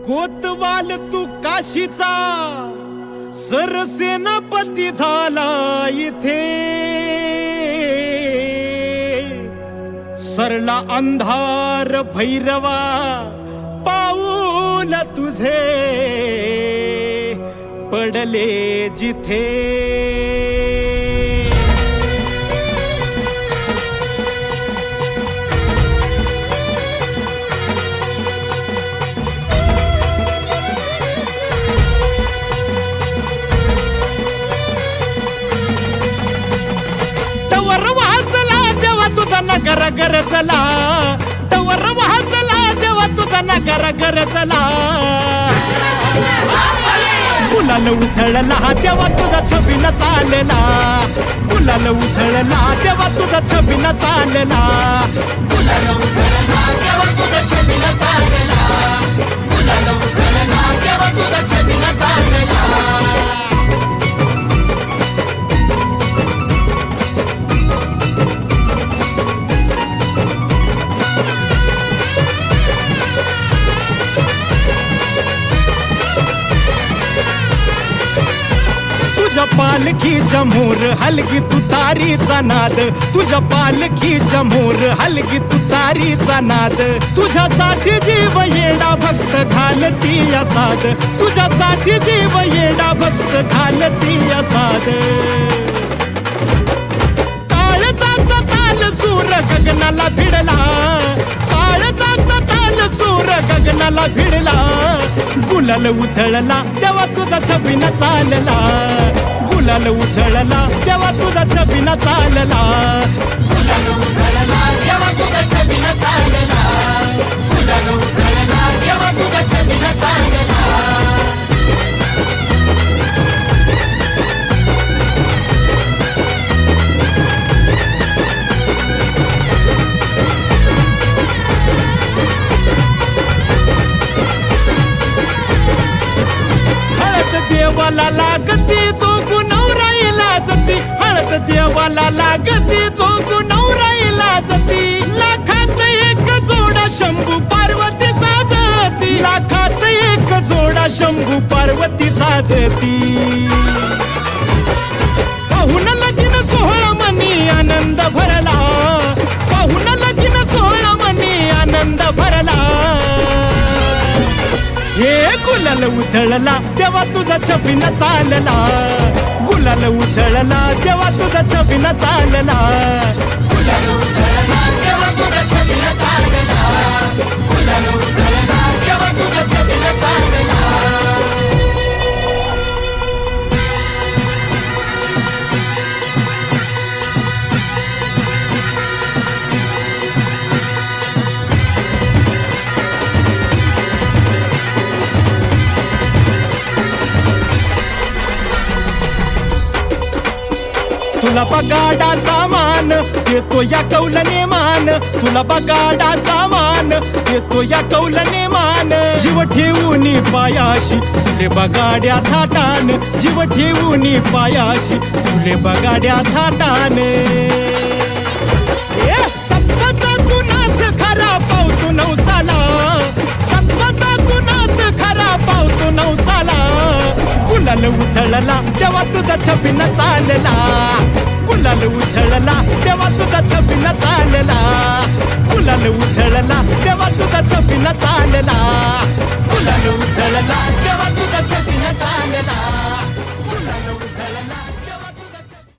कोतवाल तू काशीचा सरसेनापती झाला इथे सरला अंधार भैरवा पाऊल तुझे पडले जिथे नगर गरजला तवर वाजला देवा तुझा नगर गरजला गुलाल उधळला देवा तुझा छबिना चालला गुलाल उधळला देवा तुझा छबिना चालला गुलाल उधळला देवा तुझा छबिना चालला गुलाल उधळला देवा तुझा छबिना चालला तुझ्या पालखीच्या मोर हलगी तुतारीचा नाद तुझ्या पालखीच्या मोर हलगी तुतारीचा नाद तुझ्यासाठी जीव येडा भक्त घालती या साद तुझ्यासाठी जीव येडा भक्त घालती या साद काळजाचा ताल सूर गगनाला भिडला काळजाचा ताल सूर गगनाला भिडला गुलाल उधळला देवा तुझा छबिना चालला गुलाल उधळला देवा तुझा छबिना चालला गुलाल उधळला देवा तुझा छबिना चालला गुलाल उधळला देवा तुझा छबिना चालला देवाला लागती चोकू नवराईला जती हळद देवाला लागती चोकू नवराईला जती लाखात एक जोडा शंभू पार्वती साजती लाखात एक जोडा शंभू पार्वती साजती पाहुन लगीन सोहळा मनी आनंद भरला पाहुन लगीन सोहळा मनी आनंद भरला हे गुलाल उधळला देवा तुझा छबिना चालला गुलाल उधळला देवा तुझा छबिना चालला गुलाल उधळला देवा तुझा छबिना चालला गुलाल उधळला देवा तुझा छबिना चालला तुला बगाडाचा मान देतो या कौलने मान तुला बगाडाचा मान देतो या कौलने मान जीव ठेवून पायाशी तुले बगाड्या थाटान जीव ठेवून पायाशी तुले बगाड्या थाटान सत्वाचा गुणात खरा पावतो नवसाला सत्वाचा गुणात खरा पावतो नवसाला गुलाल उधळला देवा तुझा छबिना चालला गुलाल उधळला देवा तुझा छबिना चालला गुलाल उधळला देवा तुझा छबिना चालला